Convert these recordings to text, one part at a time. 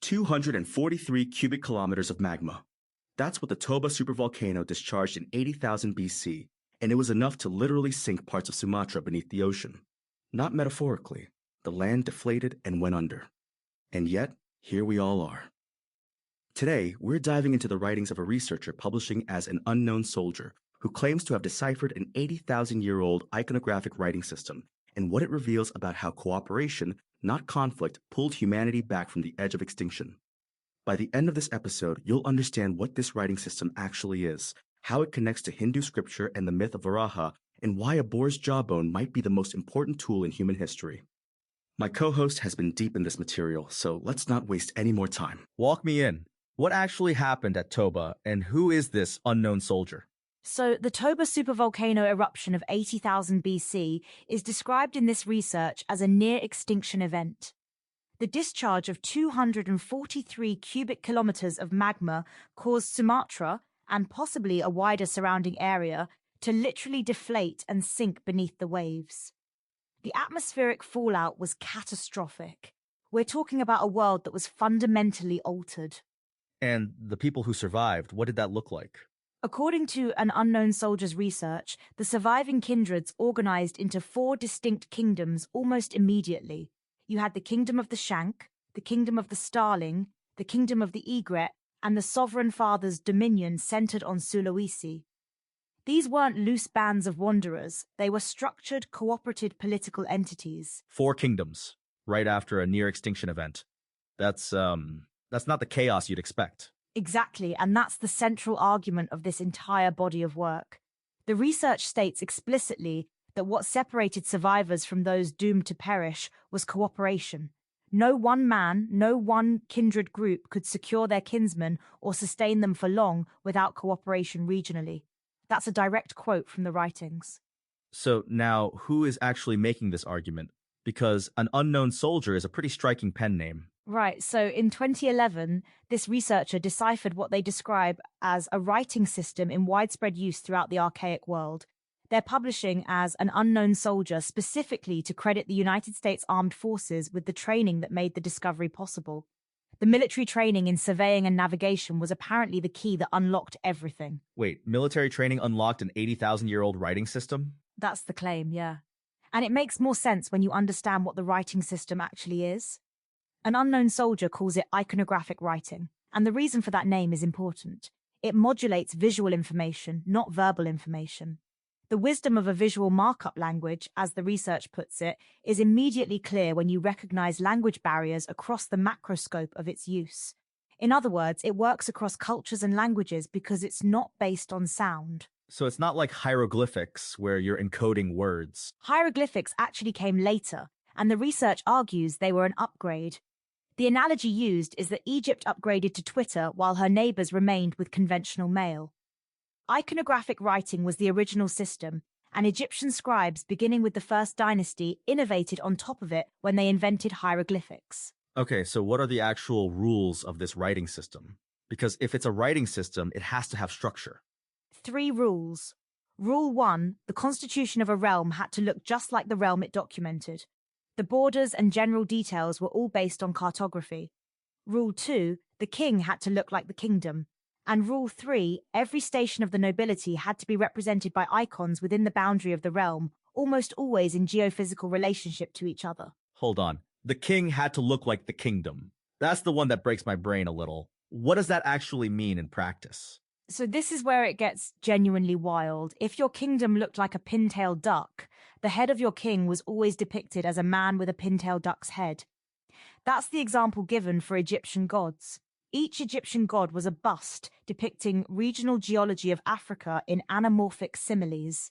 243 cubic kilometers of magma. That's what the Toba supervolcano discharged in 80,000 BC, and it was enough to literally sink parts of Sumatra beneath the ocean. Not metaphorically, the land deflated and went under. And yet, here we all are. Today, we're diving into the writings of a researcher publishing as an unknown soldier who claims to have deciphered an 80,000-year-old iconographic writing system and what it reveals about how cooperation, not conflict, pulled humanity back from the edge of extinction. By the end of this episode, you'll understand what this writing system actually is, how it connects to Hindu scripture and the myth of Varaha, and why a boar's jawbone might be the most important tool in human history. My co-host has been deep in this material, so let's not waste any more time. Walk me in. What actually happened at Toba, and who is this unknown soldier? So, the Toba supervolcano eruption of 80,000 BC is described in this research as a near-extinction event. The discharge of 243 cubic kilometers of magma caused Sumatra, and possibly a wider surrounding area, to literally deflate and sink beneath the waves. The atmospheric fallout was catastrophic. We're talking about a world that was fundamentally altered. And the people who survived, what did that look like? According to an unknown soldier's research, the surviving kindreds organized into 4 distinct kingdoms almost immediately. You had the kingdom of the Shank, the kingdom of the Starling, the kingdom of the Egret, and the sovereign father's dominion centered on Sulawesi. These weren't loose bands of wanderers, they were structured, cooperative political entities. 4 kingdoms, right after a near-extinction event. That's not the chaos you'd expect. Exactly, and that's the central argument of this entire body of work. The research states explicitly that what separated survivors from those doomed to perish was cooperation. No one man, no one kindred group could secure their kinsmen or sustain them for long without cooperation regionally. That's a direct quote from the writings. So now, who is actually making this argument? Because an unknown soldier is a pretty striking pen name. Right, so in 2011, this researcher deciphered what they describe as a writing system in widespread use throughout the archaic world. They're publishing as an unknown soldier specifically to credit the United States Armed Forces with the training that made the discovery possible. The military training in surveying and navigation was apparently the key that unlocked everything. Wait, military training unlocked an 80,000-year-old writing system? That's the claim, yeah. And it makes more sense when you understand what the writing system actually is. An unknown soldier calls it iconographic writing, and the reason for that name is important. It modulates visual information, not verbal information. The wisdom of a visual markup language, as the research puts it, is immediately clear when you recognize language barriers across the macroscope of its use. In other words, it works across cultures and languages because it's not based on sound. So it's not like hieroglyphics, where you're encoding words. Hieroglyphics actually came later, and the research argues they were an upgrade. The analogy used is that Egypt upgraded to Twitter while her neighbors remained with conventional mail. Iconographic writing was the original system, and Egyptian scribes, beginning with the First Dynasty, innovated on top of it when they invented hieroglyphics. Okay, so what are the actual rules of this writing system? Because if it's a writing system, it has to have structure. 3 rules. Rule 1, the constitution of a realm had to look just like the realm it documented. The borders and general details were all based on cartography. Rule 2, the king had to look like the kingdom. And Rule 3, every station of the nobility had to be represented by icons within the boundary of the realm, almost always in geophysical relationship to each other. Hold on. The king had to look like the kingdom. That's the one that breaks my brain a little. What does that actually mean in practice? So this is where it gets genuinely wild. If your kingdom looked like a pintail duck, the head of your king was always depicted as a man with a pintail duck's head. That's the example given for Egyptian gods. Each Egyptian god was a bust depicting regional geology of Africa in anamorphic similes.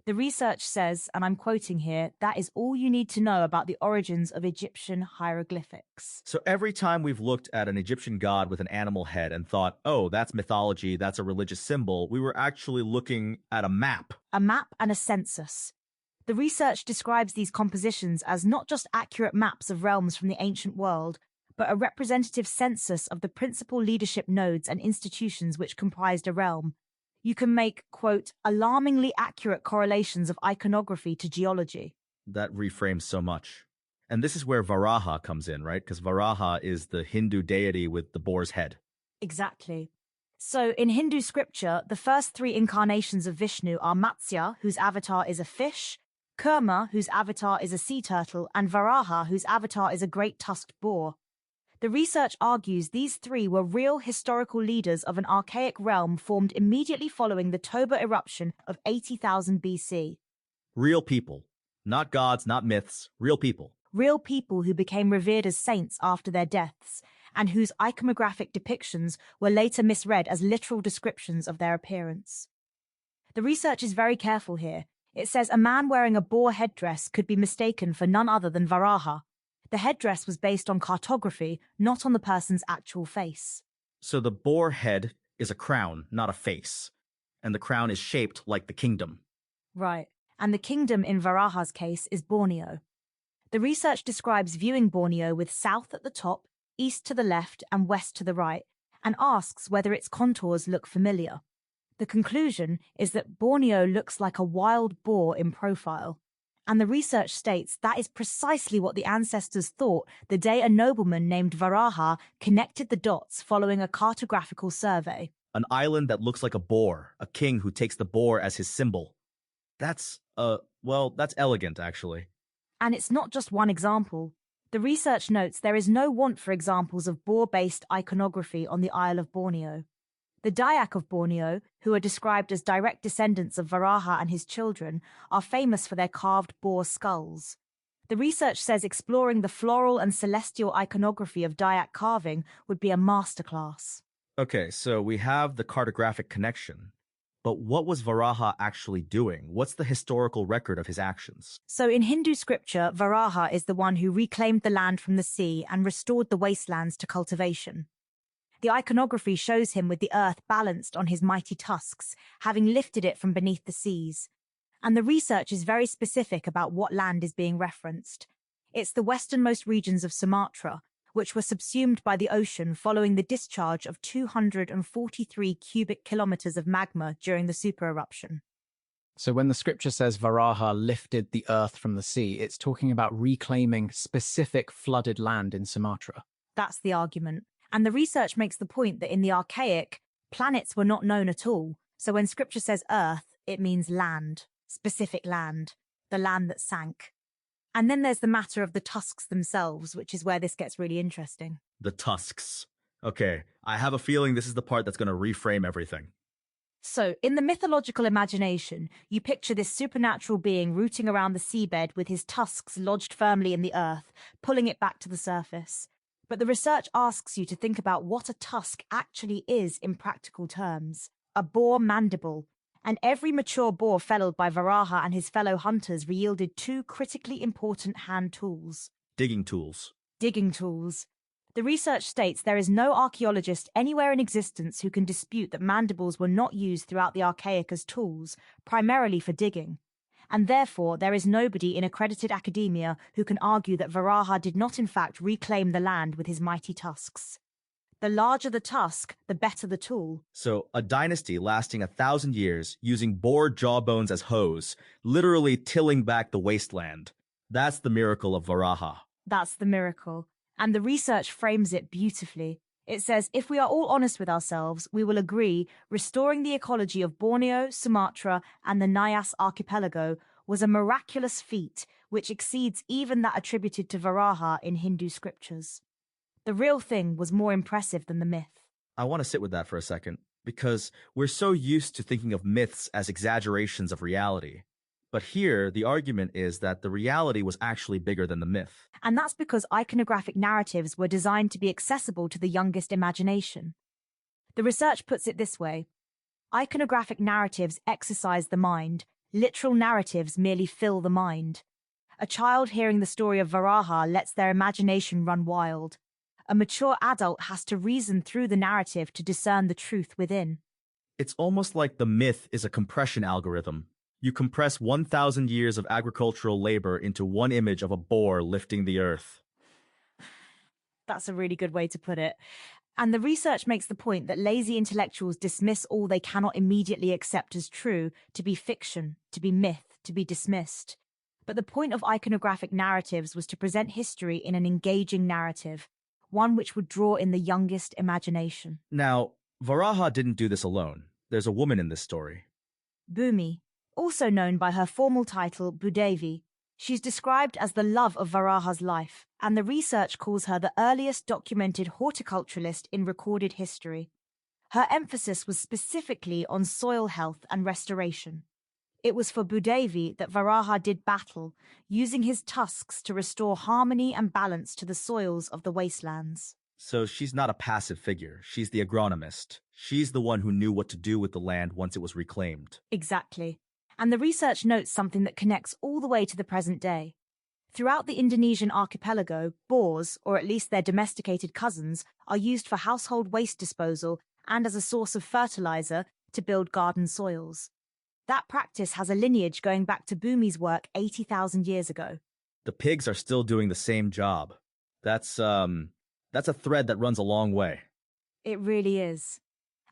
The research says, and I'm quoting here, that is all you need to know about the origins of Egyptian hieroglyphics. So every time we've looked at an Egyptian god with an animal head and thought, oh, that's mythology, that's a religious symbol, we were actually looking at a map. A map and a census. The research describes these compositions as not just accurate maps of realms from the ancient world, but a representative census of the principal leadership nodes and institutions which comprised a realm. You can make, quote, alarmingly accurate correlations of iconography to geology. That reframes so much. And this is where Varaha comes in, right? Because Varaha is the Hindu deity with the boar's head. Exactly. So in Hindu scripture, the first three incarnations of Vishnu are Matsya, whose avatar is a fish, Kurma, whose avatar is a sea turtle, and Varaha, whose avatar is a great tusked boar. The research argues these three were real historical leaders of an archaic realm formed immediately following the Toba eruption of 80,000 BC. Real people. Not gods, not myths. Real people. Real people who became revered as saints after their deaths, and whose iconographic depictions were later misread as literal descriptions of their appearance. The research is very careful here. It says a man wearing a boar headdress could be mistaken for none other than Varaha. The headdress was based on cartography, not on the person's actual face. So the boar head is a crown, not a face. And the crown is shaped like the kingdom. Right. And the kingdom in Varaha's case is Borneo. The research describes viewing Borneo with south at the top, east to the left, and west to the right, and asks whether its contours look familiar. The conclusion is that Borneo looks like a wild boar in profile. And the research states that is precisely what the ancestors thought the day a nobleman named Varaha connected the dots following a cartographical survey. An island that looks like a boar, a king who takes the boar as his symbol. That's elegant, actually. And it's not just one example. The research notes there is no want for examples of boar-based iconography on the Isle of Borneo. The Dayak of Borneo, who are described as direct descendants of Varaha and his children, are famous for their carved boar skulls. The research says exploring the floral and celestial iconography of Dayak carving would be a masterclass. Okay, so we have the cartographic connection. But what was Varaha actually doing? What's the historical record of his actions? So in Hindu scripture, Varaha is the one who reclaimed the land from the sea and restored the wastelands to cultivation. The iconography shows him with the earth balanced on his mighty tusks, having lifted it from beneath the seas. And the research is very specific about what land is being referenced. It's the westernmost regions of Sumatra, which were subsumed by the ocean following the discharge of 243 cubic kilometers of magma during the Super Eruption. So when the scripture says Varaha lifted the earth from the sea, it's talking about reclaiming specific flooded land in Sumatra. That's the argument. And the research makes the point that in the Archaic, planets were not known at all. So when scripture says earth, it means land, specific land, the land that sank. And then there's the matter of the tusks themselves, which is where this gets really interesting. The tusks. Okay, I have a feeling this is the part that's going to reframe everything. So, in the mythological imagination, you picture this supernatural being rooting around the seabed with his tusks lodged firmly in the earth, pulling it back to the surface. But the research asks you to think about what a tusk actually is in practical terms. A boar mandible. And every mature boar fellowed by Varaha and his fellow hunters yielded two critically important hand tools. Digging tools. Digging tools. The research states there is no archaeologist anywhere in existence who can dispute that mandibles were not used throughout the Archaic as tools, primarily for digging. And therefore, there is nobody in accredited academia who can argue that Varaha did not in fact reclaim the land with his mighty tusks. The larger the tusk, the better the tool. So, a dynasty lasting 1,000 years, using boar jawbones as hoes, literally tilling back the wasteland. That's the miracle of Varaha. That's the miracle. And the research frames it beautifully. It says, if we are all honest with ourselves, we will agree restoring the ecology of Borneo, Sumatra, and the Nias archipelago was a miraculous feat which exceeds even that attributed to Varaha in Hindu scriptures. The real thing was more impressive than the myth. I want to sit with that for a second, because we're so used to thinking of myths as exaggerations of reality. But here, the argument is that the reality was actually bigger than the myth. And that's because iconographic narratives were designed to be accessible to the youngest imagination. The research puts it this way. Iconographic narratives exercise the mind. Literal narratives merely fill the mind. A child hearing the story of Varaha lets their imagination run wild. A mature adult has to reason through the narrative to discern the truth within. It's almost like the myth is a compression algorithm. You compress 1,000 years of agricultural labor into one image of a boar lifting the earth. That's a really good way to put it. And the research makes the point that lazy intellectuals dismiss all they cannot immediately accept as true, to be fiction, to be myth, to be dismissed. But the point of iconographic narratives was to present history in an engaging narrative, one which would draw in the youngest imagination. Now, Varaha didn't do this alone. There's a woman in this story. Bhumi, also known by her formal title Bhudevi, she's described as the love of Varaha's life, and the research calls her the earliest documented horticulturalist in recorded history. Her emphasis was specifically on soil health and restoration. It was for Bhudevi that Varaha did battle, using his tusks to restore harmony and balance to the soils of the wastelands. So she's not a passive figure. She's the agronomist. She's the one who knew what to do with the land once it was reclaimed. Exactly. And the research notes something that connects all the way to the present day. Throughout the Indonesian archipelago, boars, or at least their domesticated cousins, are used for household waste disposal and as a source of fertilizer to build garden soils. That practice has a lineage going back to Bhumi's work 80,000 years ago. The pigs are still doing the same job. That's a thread that runs a long way. It really is.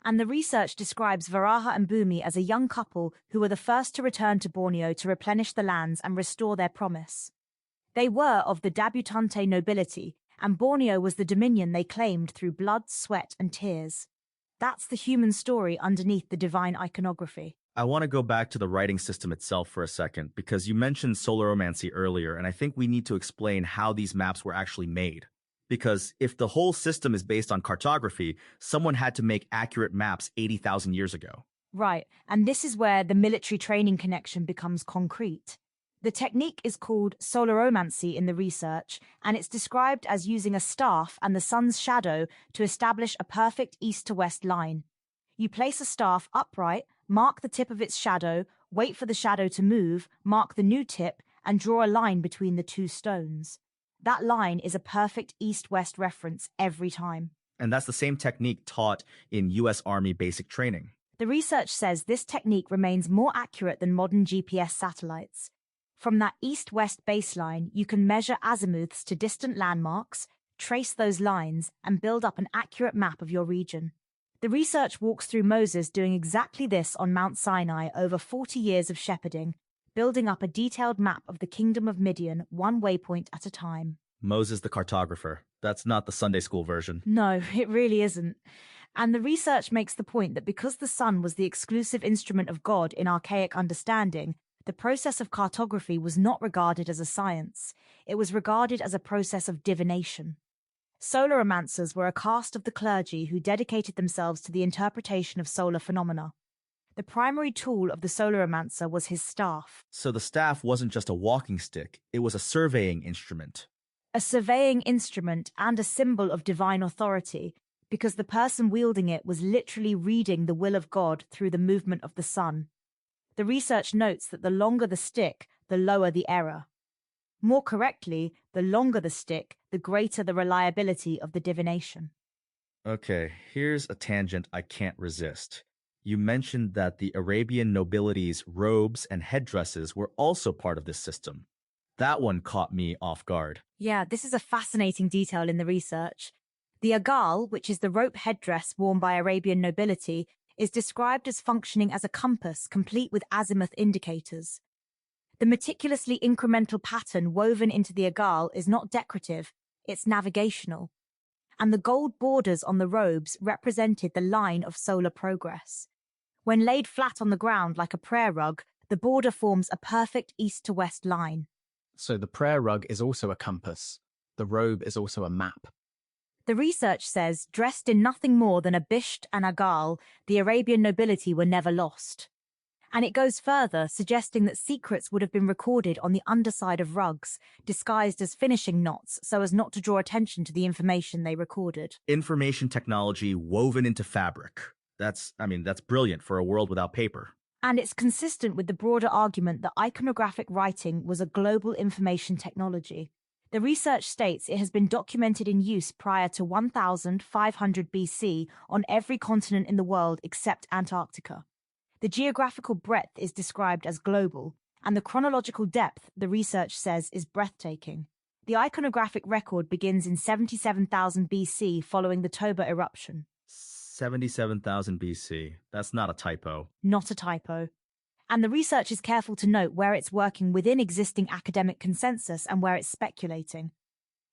And the research describes Varaha and Bhumi as a young couple who were the first to return to Borneo to replenish the lands and restore their promise. They were of the debutante nobility, and Borneo was the dominion they claimed through blood, sweat, and tears. That's the human story underneath the divine iconography. I want to go back to the writing system itself for a second, because you mentioned soloromancy earlier, and I think we need to explain how these maps were actually made. Because if the whole system is based on cartography, someone had to make accurate maps 80,000 years ago. Right, and this is where the military training connection becomes concrete. The technique is called soloromancy in the research, and it's described as using a staff and the sun's shadow to establish a perfect east-to-west line. You place a staff upright, mark the tip of its shadow, wait for the shadow to move, mark the new tip, and draw a line between the two stones. That line is a perfect east-west reference every time. And that's the same technique taught in U.S. Army basic training. The research says this technique remains more accurate than modern GPS satellites. From that east-west baseline, you can measure azimuths to distant landmarks, trace those lines, and build up an accurate map of your region. The research walks through Moses doing exactly this on Mount Sinai over 40 years of shepherding, building up a detailed map of the kingdom of Midian, one waypoint at a time. Moses the cartographer. That's not the Sunday school version. No, it really isn't. And the research makes the point that because the sun was the exclusive instrument of God in archaic understanding, the process of cartography was not regarded as a science. It was regarded as a process of divination. Soloromancers were a caste of the clergy who dedicated themselves to the interpretation of solar phenomena. The primary tool of the soloromancer was his staff. So the staff wasn't just a walking stick, it was a surveying instrument. A surveying instrument and a symbol of divine authority, because the person wielding it was literally reading the will of God through the movement of the sun. The research notes that the longer the stick, the lower the error. More correctly, the longer the stick, the greater the reliability of the divination. Okay, here's a tangent I can't resist. You mentioned that the Arabian nobility's robes and headdresses were also part of this system. That one caught me off guard. Yeah, this is a fascinating detail in the research. The agal, which is the rope headdress worn by Arabian nobility, is described as functioning as a compass complete with azimuth indicators. The meticulously incremental pattern woven into the agal is not decorative, it's navigational. And the gold borders on the robes represented the line of solar progress. When laid flat on the ground like a prayer rug, the border forms a perfect east-to-west line. So the prayer rug is also a compass. The robe is also a map. The research says, dressed in nothing more than a bisht and agal, the Arabian nobility were never lost. And it goes further, suggesting that secrets would have been recorded on the underside of rugs, disguised as finishing knots so as not to draw attention to the information they recorded. Information technology woven into fabric. That's brilliant for a world without paper. And it's consistent with the broader argument that iconographic writing was a global information technology. The research states it has been documented in use prior to 1500 BC on every continent in the world except Antarctica. The geographical breadth is described as global, and the chronological depth, the research says, is breathtaking. The iconographic record begins in 77,000 BC following the Toba eruption. 77,000 BC. That's not a typo. Not a typo. And the research is careful to note where it's working within existing academic consensus and where it's speculating.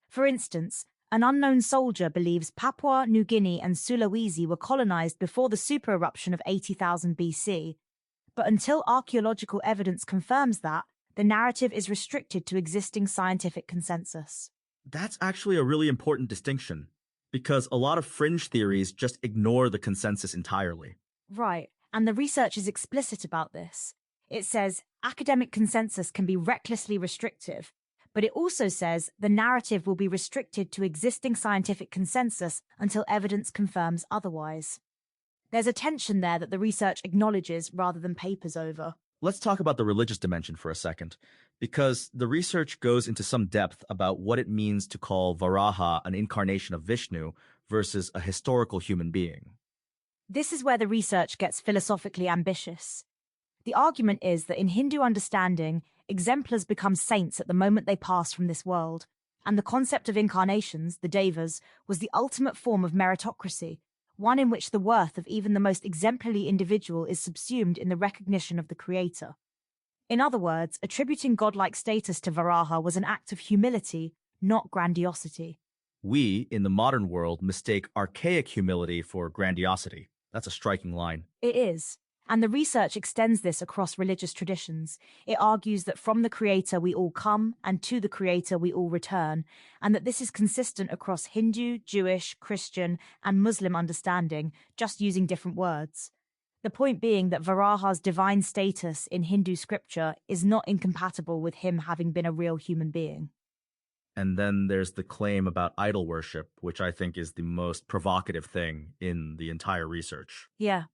For instance, an unknown soldier believes Papua New Guinea and Sulawesi were colonized before the super eruption of 80,000 BC. But until archaeological evidence confirms that, the narrative is restricted to existing scientific consensus. That's actually a really important distinction, because a lot of fringe theories just ignore the consensus entirely. Right, and the research is explicit about this. It says academic consensus can be recklessly restrictive, but it also says the narrative will be restricted to existing scientific consensus until evidence confirms otherwise. There's a tension there that the research acknowledges rather than papers over. Let's talk about the religious dimension for a second, because the research goes into some depth about what it means to call Varaha an incarnation of Vishnu versus a historical human being. This is where the research gets philosophically ambitious. The argument is that in Hindu understanding, exemplars become saints at the moment they pass from this world, and the concept of incarnations, the devas, was the ultimate form of meritocracy, one in which the worth of even the most exemplary individual is subsumed in the recognition of the creator. In other words, attributing godlike status to Varaha was an act of humility, not grandiosity. We, in the modern world, mistake archaic humility for grandiosity. That's a striking line. It is. And the research extends this across religious traditions. It argues that from the Creator we all come, and to the Creator we all return, and that this is consistent across Hindu, Jewish, Christian, and Muslim understanding, just using different words. The point being that Varaha's divine status in Hindu scripture is not incompatible with him having been a real human being. And then there's the claim about idol worship, which I think is the most provocative thing in the entire research. Yeah.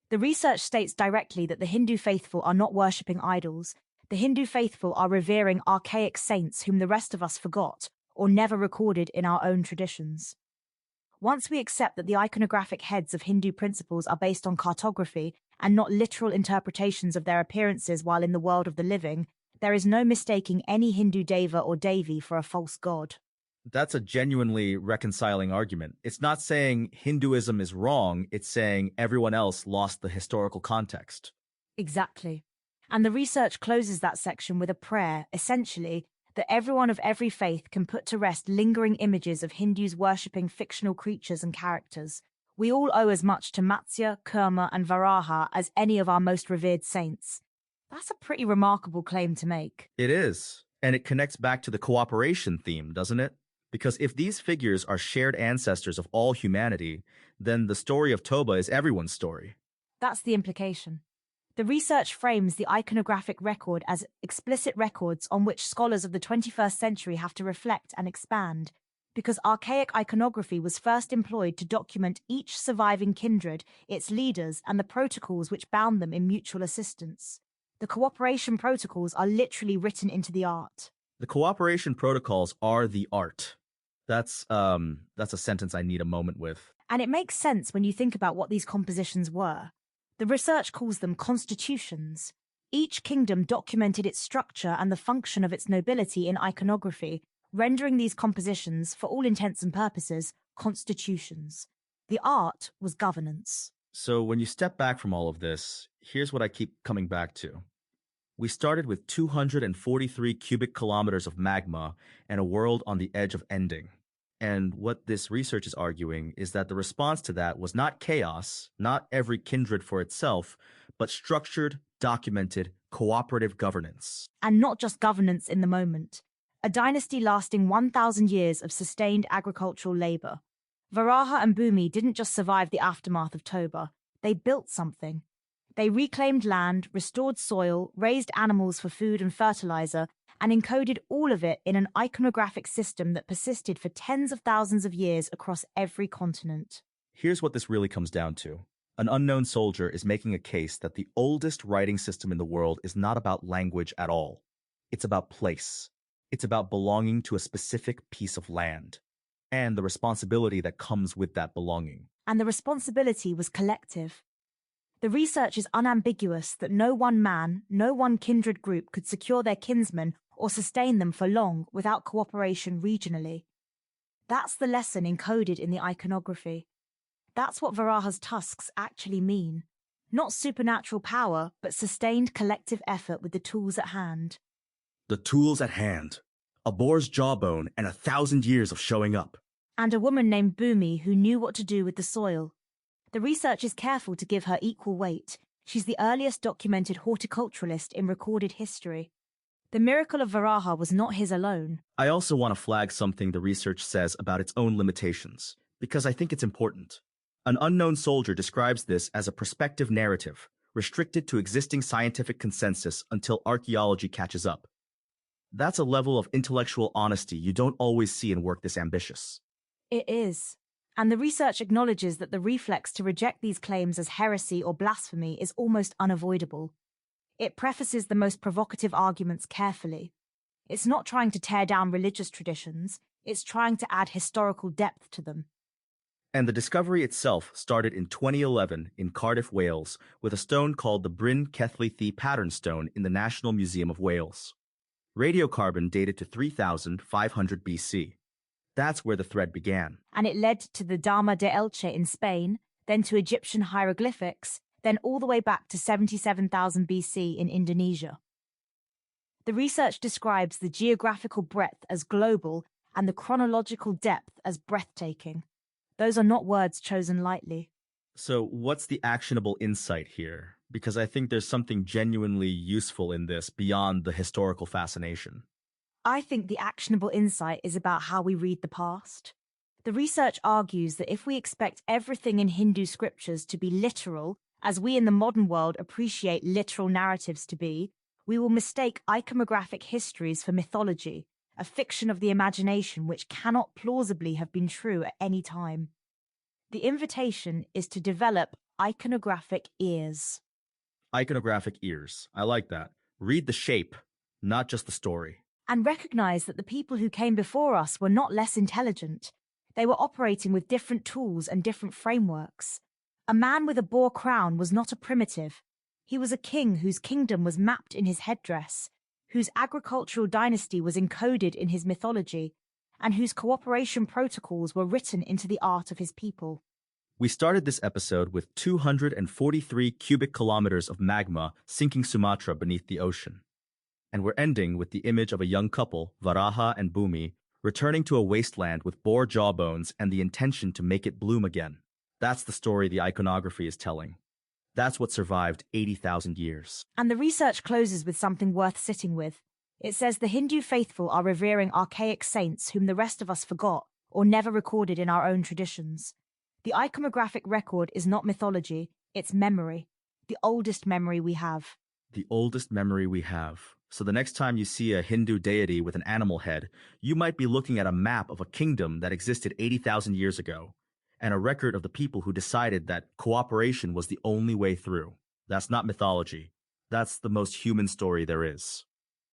The research states directly that the Hindu faithful are not worshipping idols. The Hindu faithful are revering archaic saints whom the rest of us forgot or never recorded in our own traditions. Once we accept that the iconographic heads of Hindu principles are based on cartography and not literal interpretations of their appearances while in the world of the living, there is no mistaking any Hindu deva or devi for a false god. That's a genuinely reconciling argument. It's not saying Hinduism is wrong, it's saying everyone else lost the historical context. Exactly. And the research closes that section with a prayer, essentially, that everyone of every faith can put to rest lingering images of Hindus worshipping fictional creatures and characters. We all owe as much to Matsya, Kurma, and Varaha as any of our most revered saints. That's a pretty remarkable claim to make. It is. And it connects back to the cooperation theme, doesn't it? Because if these figures are shared ancestors of all humanity, then the story of Toba is everyone's story. That's the implication. The research frames the iconographic record as explicit records on which scholars of the 21st century have to reflect and expand, because archaic iconography was first employed to document each surviving kindred, its leaders, and the protocols which bound them in mutual assistance. The cooperation protocols are literally written into the art. The cooperation protocols are the art. That's a sentence I need a moment with. And it makes sense when you think about what these compositions were. The research calls them constitutions. Each kingdom documented its structure and the function of its nobility in iconography, rendering these compositions, for all intents and purposes, constitutions. The art was governance. So when you step back from all of this, here's what I keep coming back to. We started with 243 cubic kilometers of magma and a world on the edge of ending. And what this research is arguing is that the response to that was not chaos, not every kindred for itself, but structured, documented, cooperative governance. And not just governance in the moment. A dynasty lasting 1,000 years of sustained agricultural labor. Varaha and Bhumi didn't just survive the aftermath of Toba. They built something. They reclaimed land, restored soil, raised animals for food and fertilizer, and encoded all of it in an iconographic system that persisted for tens of thousands of years across every continent. Here's what this really comes down to. An unknown soldier is making a case that the oldest writing system in the world is not about language at all. It's about place. It's about belonging to a specific piece of land, and the responsibility that comes with that belonging. And the responsibility was collective. The research is unambiguous that no one man, no one kindred group could secure their kinsmen or sustain them for long without cooperation regionally. That's the lesson encoded in the iconography. That's what Varaha's tusks actually mean. Not supernatural power, but sustained collective effort with the tools at hand. The tools at hand. A boar's jawbone and 1,000 years of showing up. And a woman named Bhumi who knew what to do with the soil. The research is careful to give her equal weight. She's the earliest documented horticulturalist in recorded history. The miracle of Varaha was not his alone. I also want to flag something the research says about its own limitations, because I think it's important. An unknown soldier describes this as a prospective narrative, restricted to existing scientific consensus until archaeology catches up. That's a level of intellectual honesty you don't always see in work this ambitious. It is. And the research acknowledges that the reflex to reject these claims as heresy or blasphemy is almost unavoidable. It prefaces the most provocative arguments carefully. It's not trying to tear down religious traditions, it's trying to add historical depth to them. And the discovery itself started in 2011 in Cardiff, Wales, with a stone called the Bryn Cellthithi Pattern Stone in the National Museum of Wales. Radiocarbon dated to 3,500 BC. That's where the thread began. And it led to the Dama de Elche in Spain, then to Egyptian hieroglyphics, then all the way back to 77,000 BC in Indonesia. The research describes the geographical breadth as global and the chronological depth as breathtaking. Those are not words chosen lightly. So what's the actionable insight here? Because I think there's something genuinely useful in this beyond the historical fascination. I think the actionable insight is about how we read the past. The research argues that if we expect everything in Hindu scriptures to be literal, as we in the modern world appreciate literal narratives to be, we will mistake iconographic histories for mythology, a fiction of the imagination which cannot plausibly have been true at any time. The invitation is to develop iconographic ears. Iconographic ears. I like that. Read the shape, not just the story. And recognize that the people who came before us were not less intelligent. They were operating with different tools and different frameworks. A man with a boar crown was not a primitive. He was a king whose kingdom was mapped in his headdress, whose agricultural dynasty was encoded in his mythology, and whose cooperation protocols were written into the art of his people. We started this episode with 243 cubic kilometers of magma sinking Sumatra beneath the ocean. And we're ending with the image of a young couple, Varaha and Bhumi, returning to a wasteland with boar jawbones and the intention to make it bloom again. That's the story the iconography is telling. That's what survived 80,000 years. And the research closes with something worth sitting with. It says the Hindu faithful are revering archaic saints whom the rest of us forgot or never recorded in our own traditions. The iconographic record is not mythology, it's memory. The oldest memory we have. The oldest memory we have. So the next time you see a Hindu deity with an animal head, you might be looking at a map of a kingdom that existed 80,000 years ago, and a record of the people who decided that cooperation was the only way through. That's not mythology. That's the most human story there is.